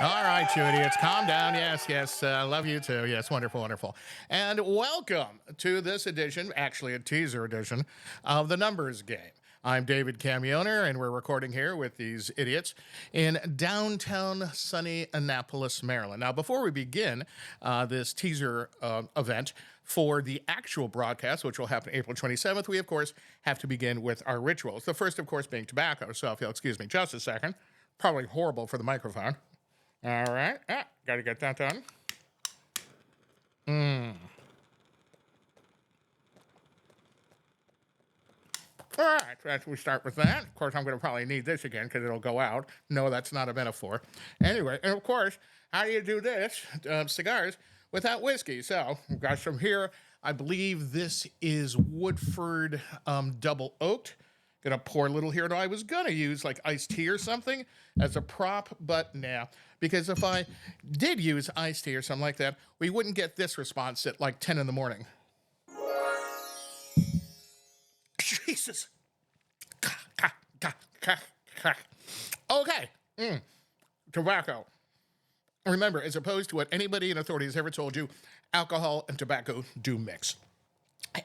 All right, you idiots, calm down. Yes, yes, I love you too. Yes, wonderful, wonderful. And welcome to this edition, actually a teaser edition, of The Numbers Game. I'm David Camioner, and we're recording here with these idiots in downtown sunny Annapolis, Maryland. Now, before we begin this teaser event for the actual broadcast, which will happen April 27th, we, of course, have to begin with our rituals. The first, of course, being tobacco. So if you'll excuse me just a second, probably horrible for the microphone. All right, got to get that done. All right, we start with that. Of course, I'm going to probably need this again because it'll go out. No, that's not a metaphor. Anyway, and of course, how do you do this, cigars, without whiskey? So, we've got some here. I believe this is Woodford Double Oaked. Gonna pour a little here. No, I was gonna use like iced tea or something as a prop, but nah. Because if I did use iced tea or something like that, we wouldn't get this response at like 10 in the morning. Jesus. Okay. Tobacco. Remember, as opposed to what anybody in authority has ever told you, alcohol and tobacco do mix.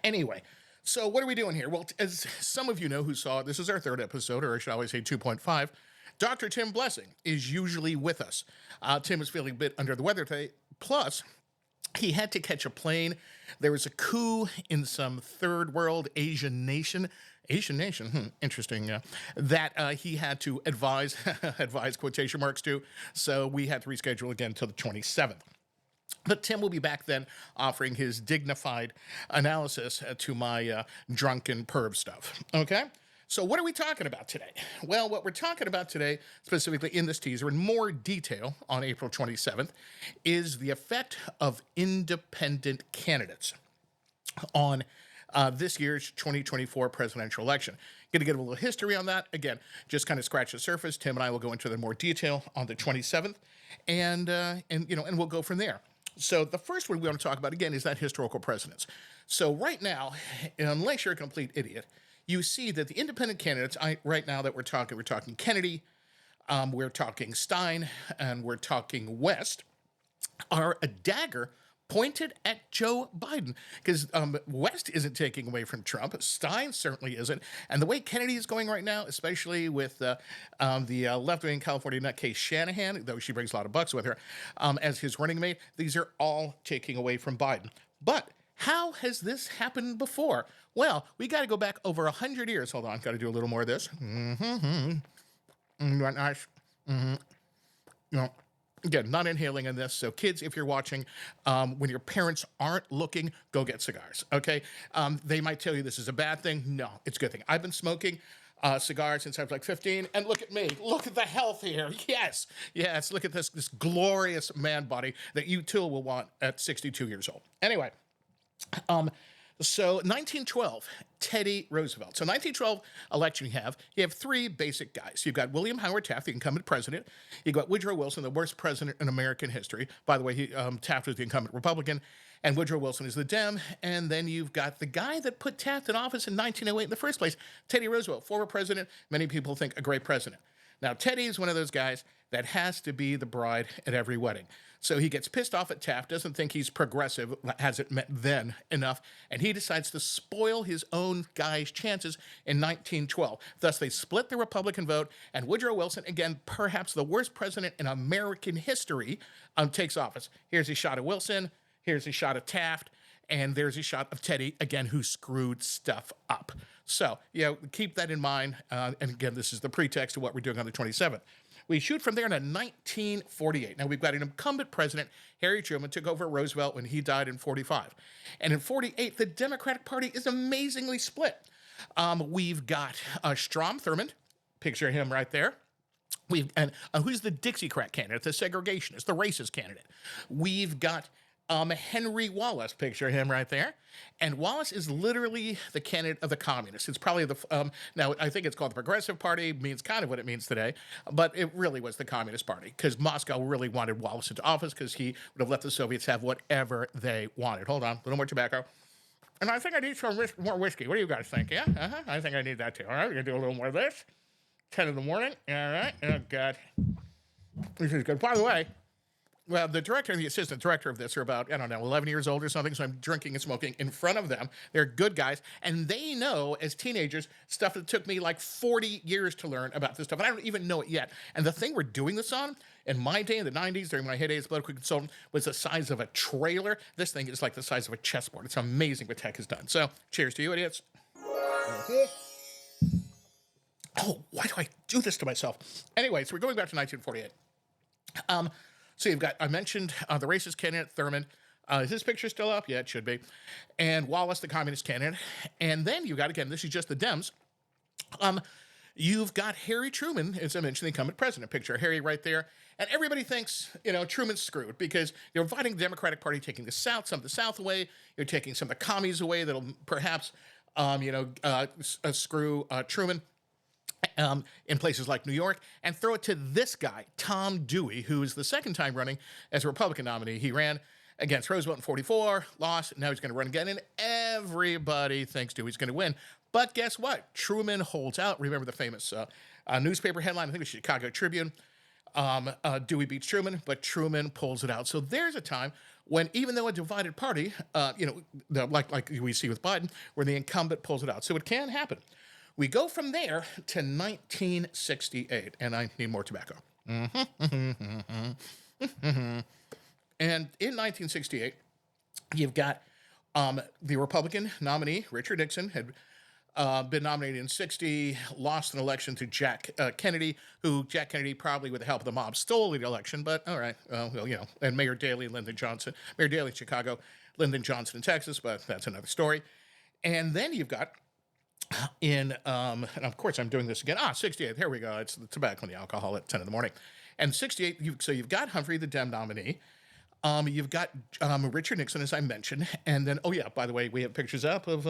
Anyway, so what are we doing here? Well, as some of you know who saw it, this is our third episode, or I should always say 2.5. Dr. Tim Blessing is usually with us. Tim is feeling a bit under the weather today. Plus, he had to catch a plane. There was a coup in some third world Asian nation, interesting, that he had to advise quotation marks to. So we had to reschedule again till the 27th. But Tim will be back then offering his dignified analysis to my drunken perv stuff. Okay? So what are we talking about today? Well, what we're talking about today, specifically in this teaser in more detail on April 27th, is the effect of independent candidates on this year's 2024 presidential election. Going to give a little history on that. Again, just kind of scratch the surface. Tim and I will go into the more detail on the 27th, and we'll go from there. So the first one we want to talk about, again, is that historical precedence. So right now, unless you're a complete idiot, you see that the independent candidates, right now that we're talking Kennedy, we're talking Stein, and we're talking West, are a dagger pointed at Joe Biden. Because West isn't taking away from Trump. Stein certainly isn't. And the way Kennedy is going right now, especially with the left-wing California nutcase Shanahan, though she brings a lot of bucks with her, as his running mate, these are all taking away from Biden. But how has this happened before? Well, we got to go back over 100 years. Hold on, got to do a little more of this. Nice. Again, not inhaling in this. So kids, if you're watching, when your parents aren't looking, go get cigars, okay? They might tell you this is a bad thing. No, it's a good thing. I've been smoking cigars since I was like 15, and look at me. Look at the health here. Yes, look at this glorious man body that you too will want at 62 years old. Anyway, so 1912, Teddy Roosevelt. So 1912 election you have three basic guys. You've got William Howard Taft, the incumbent president. You've got Woodrow Wilson, the worst president in American history. By the way, Taft was the incumbent Republican, and Woodrow Wilson is the Dem. And then you've got the guy that put Taft in office in 1908 in the first place, Teddy Roosevelt, former president. Many people think a great president. Now, Teddy is one of those guys that has to be the bride at every wedding. So he gets pissed off at Taft, doesn't think he's progressive, hasn't met then enough, and he decides to spoil his own guy's chances in 1912. Thus, they split the Republican vote, and Woodrow Wilson, again, perhaps the worst president in American history, takes office. Here's a shot of Wilson, here's a shot of Taft, and there's a shot of Teddy, again, who screwed stuff up. So, keep that in mind. And again, this is the pretext to what we're doing on the 27th. We shoot from there to 1948. Now, we've got an incumbent president, Harry Truman, took over Roosevelt when he died in 45. And in 48, the Democratic Party is amazingly split. We've got Strom Thurmond, picture him right there. Who's the Dixiecrat candidate, the segregationist, the racist candidate. We've got Henry Wallace, picture him right there. And Wallace is literally the candidate of the communists. It's probably now I think it's called the Progressive Party, means kind of what it means today, but it really was the Communist Party because Moscow really wanted Wallace into office because he would have let the Soviets have whatever they wanted. Hold on, a little more tobacco. And I think I need some more whiskey. What do you guys think? Yeah? I think I need that too. All right, we're going to do a little more of this. 10 in the morning. All right. Oh, God. This is good. By the way, well, the director and the assistant director of this are about, I don't know, 11 years old or something, so I'm drinking and smoking in front of them. They're good guys, and they know, as teenagers, stuff that took me like 40 years to learn about this stuff, and I don't even know it yet. And the thing we're doing this on, in my day, in the 90s, during my heyday as a political consultant, was the size of a trailer. This thing is like the size of a chessboard. It's amazing what tech has done. So, cheers to you, idiots. Oh, why do I do this to myself? Anyway, so we're going back to 1948. So you've got, I mentioned the racist candidate, Thurman. Is his picture still up? Yeah, it should be. And Wallace, the communist candidate. And then you've got, again, this is just the Dems. You've got Harry Truman, as I mentioned, the incumbent president. Picture of Harry right there. And everybody thinks, Truman's screwed because you're inviting the Democratic Party, taking the South, some of the South away. You're taking some of the commies away that'll perhaps, screw Truman. In places like New York, and throw it to this guy, Tom Dewey, who is the second time running as a Republican nominee. He ran against Roosevelt in 44, lost, now he's going to run again, and everybody thinks Dewey's going to win. But guess what? Truman holds out. Remember the famous newspaper headline, I think it was Chicago Tribune, Dewey beats Truman, but Truman pulls it out. So there's a time when, even though a divided party, like we see with Biden, where the incumbent pulls it out. So it can happen. We go from there to 1968, and I need more tobacco. And in 1968, you've got the Republican nominee, Richard Nixon, had been nominated in 60, lost an election to Jack Kennedy, who Jack Kennedy probably with the help of the mob stole the election, but all right, and Mayor Daley, Lyndon Johnson, Mayor Daley in Chicago, Lyndon Johnson in Texas, but that's another story. And then you've got and of course I'm doing this again. 68, here we go. It's the tobacco and the alcohol at 10 in the morning. And 68, you've got Humphrey, the Dem nominee. You've got Richard Nixon, as I mentioned. And then, oh yeah, by the way, we have pictures up of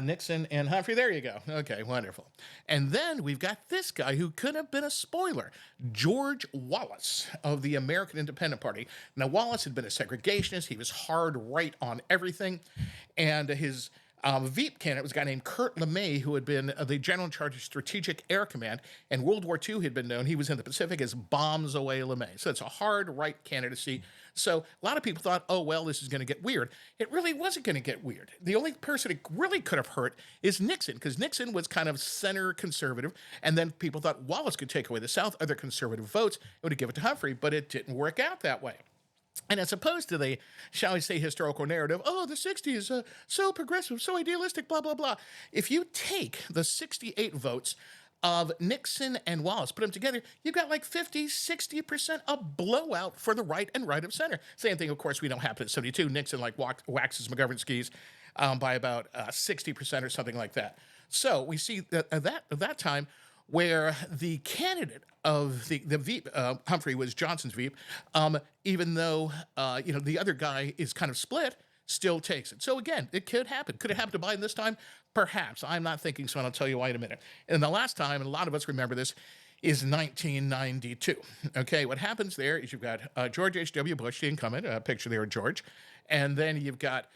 Nixon and Humphrey. There you go. Okay, wonderful. And then we've got this guy who could have been a spoiler, George Wallace of the American Independent Party. Now, Wallace had been a segregationist. He was hard right on everything. And his Veep candidate was a guy named Kurt LeMay, who had been the general in charge of Strategic Air Command. In World War II, he'd been known, he was in the Pacific as Bombs Away LeMay. So it's a hard right candidacy. So a lot of people thought, oh, well, this is going to get weird. It really wasn't going to get weird. The only person it really could have hurt is Nixon, because Nixon was kind of center conservative. And then people thought Wallace could take away the South, other conservative votes, and would give it to Humphrey, but it didn't work out that way. And as opposed to the, shall we say, historical narrative, oh, the 60s, so progressive, so idealistic, blah, blah, blah. If you take the 68 votes of Nixon and Wallace, put them together, you've got like 50, 60% a blowout for the right and right of center. Same thing, of course, we don't happen at 72. Nixon like waxes McGovern's skis by about 60% or something like that. So we see that at that time, where the candidate of the Veep, Humphrey was Johnson's Veep, even though, the other guy is kind of split, still takes it. So again, it could happen. Could it happen to Biden this time? Perhaps. I'm not thinking so, and I'll tell you why in a minute. And the last time, and a lot of us remember this, is 1992. Okay, what happens there is you've got George H.W. Bush, the incumbent, picture there of George, and then you've got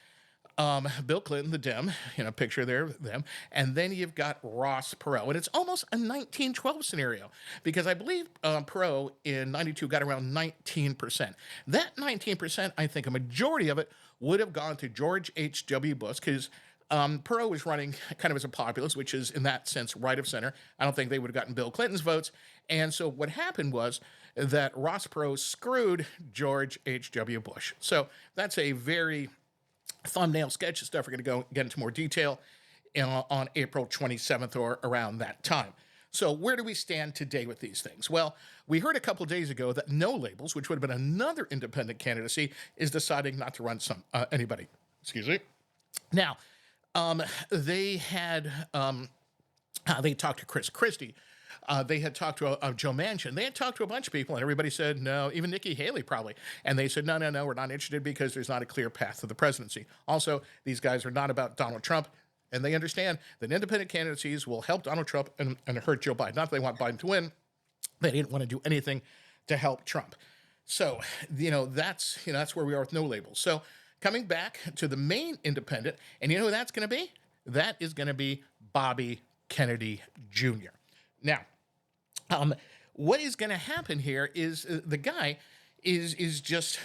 Bill Clinton, the Dem, picture there of them. And then you've got Ross Perot. And it's almost a 1912 scenario because I believe Perot in 92 got around 19%. That 19%, I think a majority of it would have gone to George H.W. Bush because Perot was running kind of as a populist, which is in that sense right of center. I don't think they would have gotten Bill Clinton's votes. And so what happened was that Ross Perot screwed George H.W. Bush. So that's a very thumbnail sketch of stuff. We're going to get into more detail on April 27th or around that time. So where do we stand today with these things? Well, we heard a couple days ago that No Labels, which would have been another independent candidacy, is deciding not to run anybody. Excuse me. Now, they talked to Chris Christie, They had talked to Joe Manchin. They had talked to a bunch of people, and everybody said no, even Nikki Haley probably. And they said, no, no, no, we're not interested because there's not a clear path to the presidency. Also, these guys are not about Donald Trump. And they understand that independent candidacies will help Donald Trump and hurt Joe Biden. Not that they want Biden to win. They didn't want to do anything to help Trump. So, that's where we are with no labels. So coming back to the main independent, and you know who that's going to be? That is going to be Bobby Kennedy Jr. Now, what is going to happen here is the guy is just,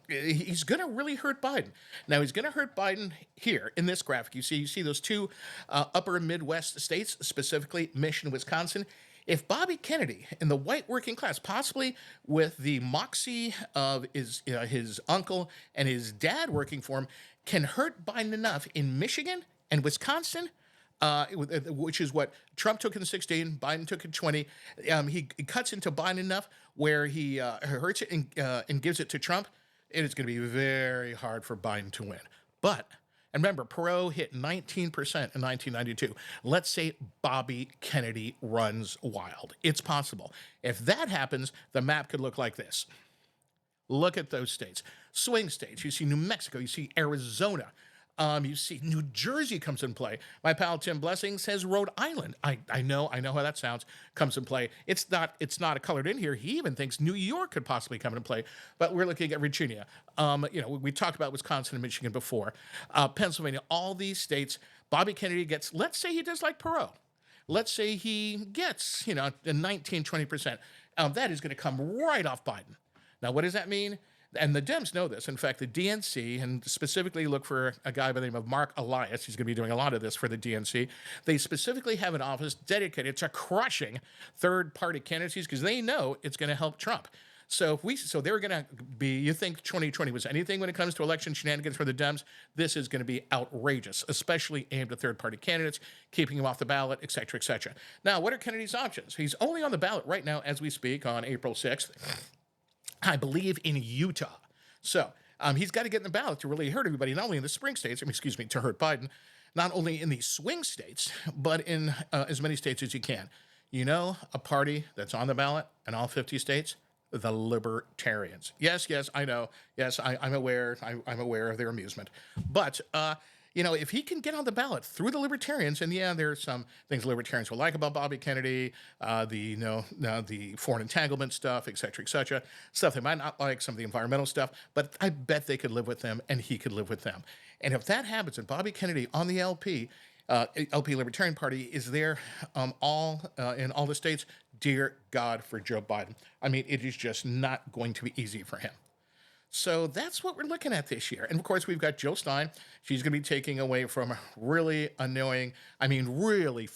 he's going to really hurt Biden. Now, he's going to hurt Biden here in this graphic. You see those two upper Midwest states, specifically Michigan, Wisconsin. If Bobby Kennedy in the white working class, possibly with the moxie of his uncle and his dad working for him, can hurt Biden enough in Michigan and Wisconsin, which is what Trump took in 16, Biden took in 20. He cuts into Biden enough where he hurts it and gives it to Trump. It is going to be very hard for Biden to win. But, and remember, Perot hit 19% in 1992. Let's say Bobby Kennedy runs wild. It's possible. If that happens, the map could look like this. Look at those states. Swing states. You see New Mexico. You see Arizona. You see New Jersey comes in play. My pal Tim Blessing says Rhode Island. I know how that sounds. Comes in play. It's not colored in here. He even thinks New York could possibly come into play. But we're looking at Virginia. We talked about Wisconsin and Michigan before. Pennsylvania. All these states. Bobby Kennedy gets. Let's say he does like Perot. Let's say he gets 19-20%. That is going to come right off Biden. Now, what does that mean? And the Dems know this. In fact, the DNC, and specifically look for a guy by the name of Mark Elias, he's going to be doing a lot of this for the DNC. They specifically have an office dedicated to crushing third-party candidacies because they know it's going to help Trump. So they're going to be, you think 2020 was anything when it comes to election shenanigans for the Dems? This is going to be outrageous, especially aimed at third-party candidates, keeping them off the ballot, et cetera, et cetera. Now, what are Kennedy's options? He's only on the ballot right now as we speak on April 6th. I believe in Utah. So he's got to get in the ballot to really hurt everybody, not only in the swing states, to hurt Biden, not only in the swing states, but in as many states as you can. A party that's on the ballot in all 50 states? The Libertarians. Yes, I know. Yes, I'm aware. I'm aware of their amusement. But, if he can get on the ballot through the Libertarians, and there are some things Libertarians will like about Bobby Kennedy, the foreign entanglement stuff, et cetera, stuff they might not like, some of the environmental stuff, but I bet they could live with them, and he could live with them. And if that happens, and Bobby Kennedy on the LP Libertarian Party is there in all the states, dear God for Joe Biden. I mean, it is just not going to be easy for him. So that's what we're looking at this year. And of course, we've got Jill Stein. She's going to be taking away from really annoying, really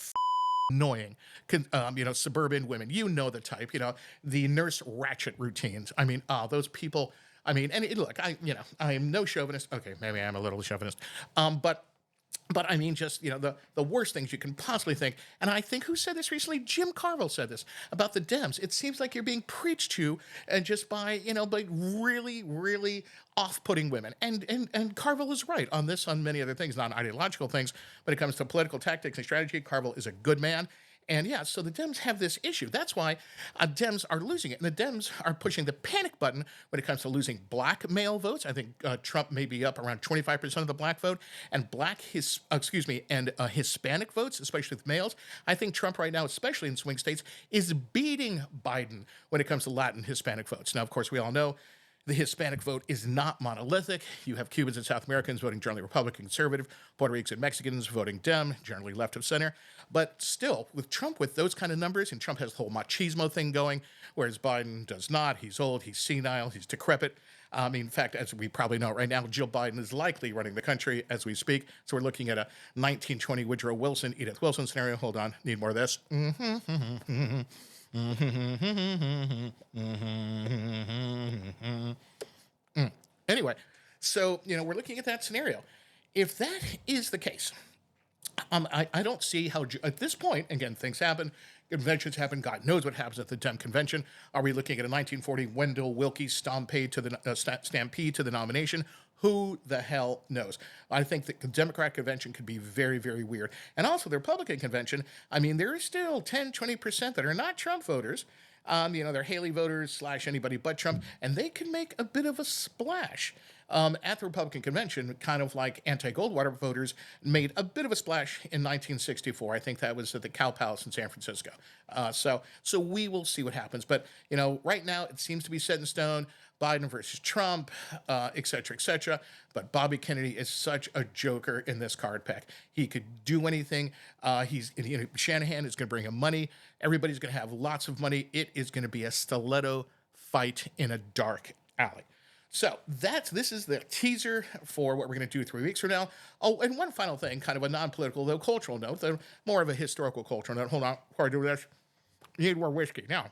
annoying, suburban women. You know the type, the Nurse Ratched routines. Those people, look, I am no chauvinist. Okay, maybe I'm a little chauvinist. But the worst things you can possibly think. And I think who said this recently? Jim Carville said this about the Dems. It seems like you're being preached to just by really, really off-putting women. And Carville is right on this, on many other things, non-ideological things. When it comes to political tactics and strategy, Carville is a good man. And so the Dems have this issue. That's why Dems are losing it. And the Dems are pushing the panic button when it comes to losing black male votes. I think Trump may be up around 25% of the black vote. And Hispanic votes, especially with males. I think Trump right now, especially in swing states, is beating Biden when it comes to Latin Hispanic votes. Now, of course, we all know the Hispanic vote is not monolithic. You have Cubans and South Americans voting generally Republican conservative, Puerto Ricans and Mexicans voting Dem, generally left of center. But still, with Trump, with those kind of numbers, and Trump has the whole machismo thing going, whereas Biden does not. He's old, he's senile, he's decrepit. In fact, as we probably know right now, Jill Biden is likely running the country as we speak. So we're looking at a 1920 Woodrow Wilson, Edith Wilson scenario. Hold on, need more of this. Anyway, so we're looking at that scenario. If that is the case, I don't see how, at this point, again, things happen, conventions happen, God knows what happens at the Dem convention. Are we looking at a 1940 Wendell Willkie stampede to the nomination? Who the hell knows? I think that the Democrat convention could be very, very weird. And also the Republican convention, I mean, there is still 10, 20% that are not Trump voters. They're Haley voters / anybody but Trump, and they can make a bit of a splash. At the Republican convention, kind of like anti-Goldwater voters made a bit of a splash in 1964. I think that was at the Cow Palace in San Francisco. So we will see what happens. But, right now it seems to be set in stone. Biden versus Trump, et cetera, et cetera. But Bobby Kennedy is such a joker in this card pack. He could do anything. Shanahan is going to bring him money. Everybody's going to have lots of money. It is going to be a stiletto fight in a dark alley. So this is the teaser for what we're going to do 3 weeks from now. Oh, and one final thing, kind of a non-political, though cultural note, though more of a historical cultural note. Hold on, before I do this, you need more whiskey. Now,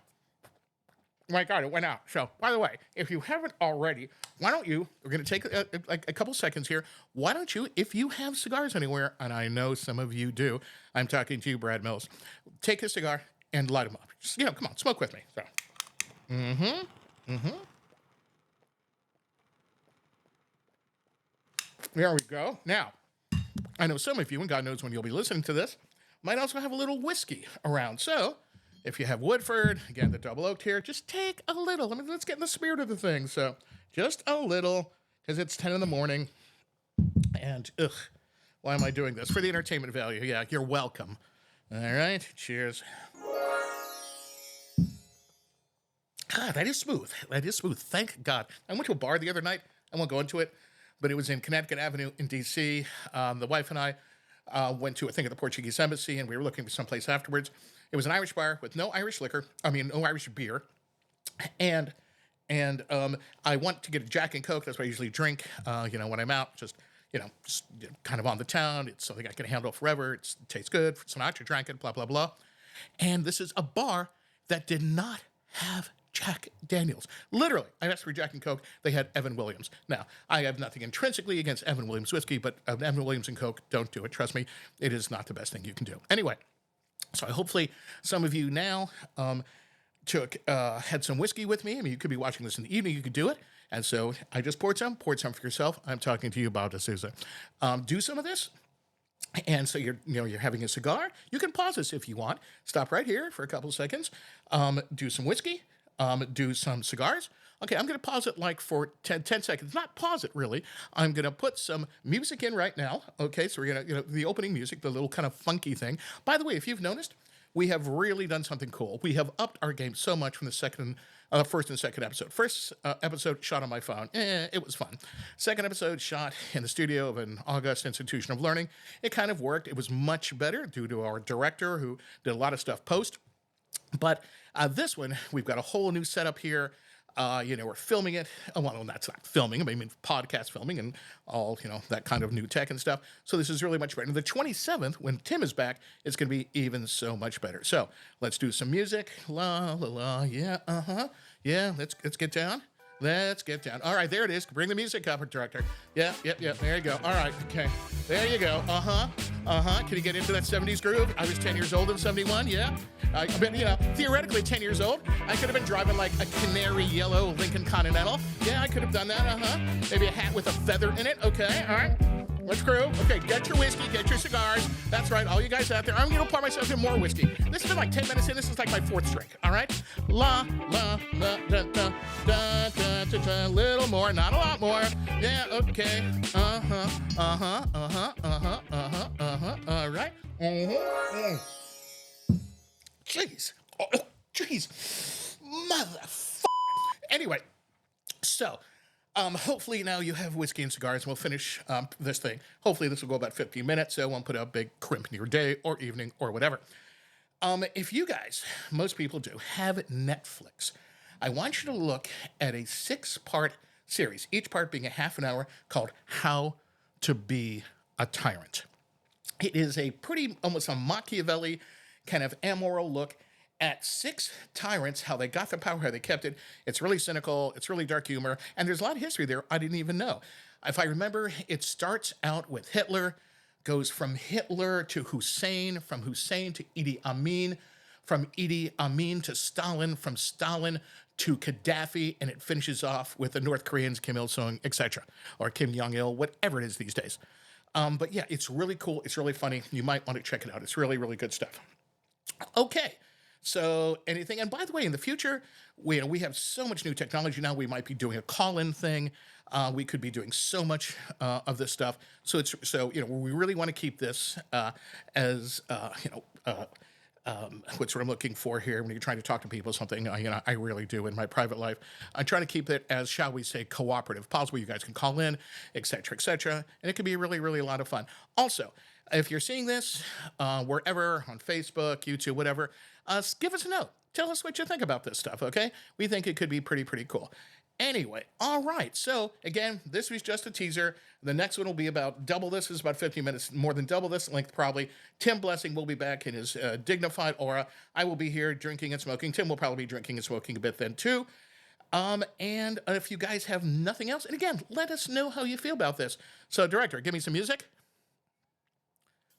my God, it went out. So, by the way, if you haven't already, why don't you, we're going to take a couple seconds here. Why don't you, if you have cigars anywhere, and I know some of you do, I'm talking to you, Brad Mills, take a cigar and light them up. Just, come on, smoke with me. So, There we go. Now, I know some of you, and God knows when you'll be listening to this, might also have a little whiskey around. So, if you have Woodford, again, the double oaked here, just take a little. Let's get in the spirit of the thing. So, just a little, because it's 10 in the morning. And, why am I doing this? For the entertainment value. Yeah, you're welcome. All right, cheers. Ah, that is smooth. That is smooth. Thank God. I went to a bar the other night. I won't go into it, but it was in Connecticut Avenue in D.C. The wife and I went to, I think, at the Portuguese Embassy, and we were looking for someplace afterwards. It was an Irish bar with no Irish liquor. No Irish beer. And I want to get a Jack and Coke. That's what I usually drink, when I'm out. Just kind of on the town. It's something I can handle forever. It tastes good. Sinatra drank it, blah, blah, blah. And this is a bar that did not have Jack Daniels. Literally, I asked for Jack and Coke. They had Evan Williams. Now, I have nothing intrinsically against Evan Williams whiskey, but Evan Williams and Coke, don't do it. Trust me, it is not the best thing you can do. Anyway, so hopefully some of you now had some whiskey with me. You could be watching this in the evening. You could do it. And so I just poured some for yourself. I'm talking to you about D'Souza. Do some of this. And so you're having a cigar. You can pause this if you want. Stop right here for a couple of seconds. Do some whiskey. Do some cigars. Okay, I'm going to pause it like for 10 seconds. Not pause it, really. I'm going to put some music in right now. Okay, so we're going to, the opening music, the little kind of funky thing. By the way, if you've noticed, we have really done something cool. We have upped our game so much from the first and second episode. First episode shot on my phone. It was fun. Second episode shot in the studio of an august institution of learning. It kind of worked. It was much better due to our director who did a lot of stuff post. But this one, we've got a whole new setup here. We're filming it. Well, that's not filming. I mean, podcast filming and all, that kind of new tech and stuff. So this is really much better. And the 27th, when Tim is back, it's going to be even so much better. So let's do some music. La, la, la. Yeah, Yeah, let's get down. Let's get down. All right, there it is. Bring the music up, director. Yeah. There you go. All right, okay. There you go. Can you get into that 70s groove? I was 10 years old in 71, yeah. I've been, theoretically 10 years old. I could have been driving like a canary yellow Lincoln Continental. Yeah, I could have done that, Maybe a hat with a feather in it. Okay, all right. Let's groove. Okay, get your whiskey, get your cigars. That's right, all you guys out there. I'm going to pour myself in more whiskey. This has been like 10 minutes in. This is like my fourth drink, all right? La, la, la, da, da, da, da, da, da. A little more, not a lot more. Yeah, okay. All right. Jeez. Oh, jeez. Motherfucker. Anyway, so... hopefully now you have whiskey and cigars, and we'll finish this thing. Hopefully this will go about 15 minutes, so it won't put a big crimp in your day or evening or whatever. If you guys, most people do, have Netflix, I want you to look at a 6-part series, each part being a half an hour, called How to Be a Tyrant. It is a pretty, almost a Machiavelli kind of amoral look at 6 tyrants, how they got the power, how they kept it. It's really cynical, it's really dark humor, and there's a lot of history there I didn't even know. If I remember, it starts out with Hitler, goes from Hitler to Hussein, from Hussein to Idi Amin, from Idi Amin to Stalin, from Stalin to Gaddafi, and it finishes off with the North Koreans, Kim Il-sung, etc., or Kim Jong-il, whatever it is these days. But yeah, it's really cool. It's really funny. You might want to check it out. It's really, really good stuff. Okay. So anything, and by the way, in the future, we have so much new technology now. We might be doing a call-in thing. We could be doing so much of this stuff. So we really want to keep this as what's what I'm looking for here when you're trying to talk to people. Something I really do in my private life. I try to keep it as, shall we say, cooperative, possible. You guys can call in, etc., and it can be really, really a lot of fun. Also, if you're seeing this wherever, on Facebook, YouTube, whatever, give us a note. Tell us what you think about this stuff, okay? We think it could be pretty, pretty cool. Anyway, all right. So, again, this was just a teaser. The next one will be about double this. Is about 15 minutes, more than double this length, probably. Tim Blessing will be back in his dignified aura. I will be here drinking and smoking. Tim will probably be drinking and smoking a bit then, too. And if you guys have nothing else, and again, let us know how you feel about this. So, director, give me some music.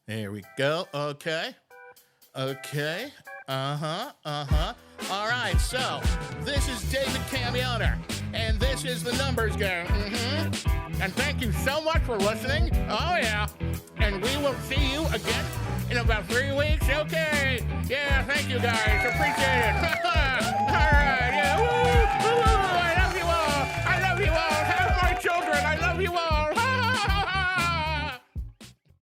There we go. Okay. All right, so this is David Camiona, and this is the Numbers Game. And thank you so much for listening. Oh, yeah. And we will see you again in about 3 weeks. Okay. Yeah, thank you, guys. Appreciate it.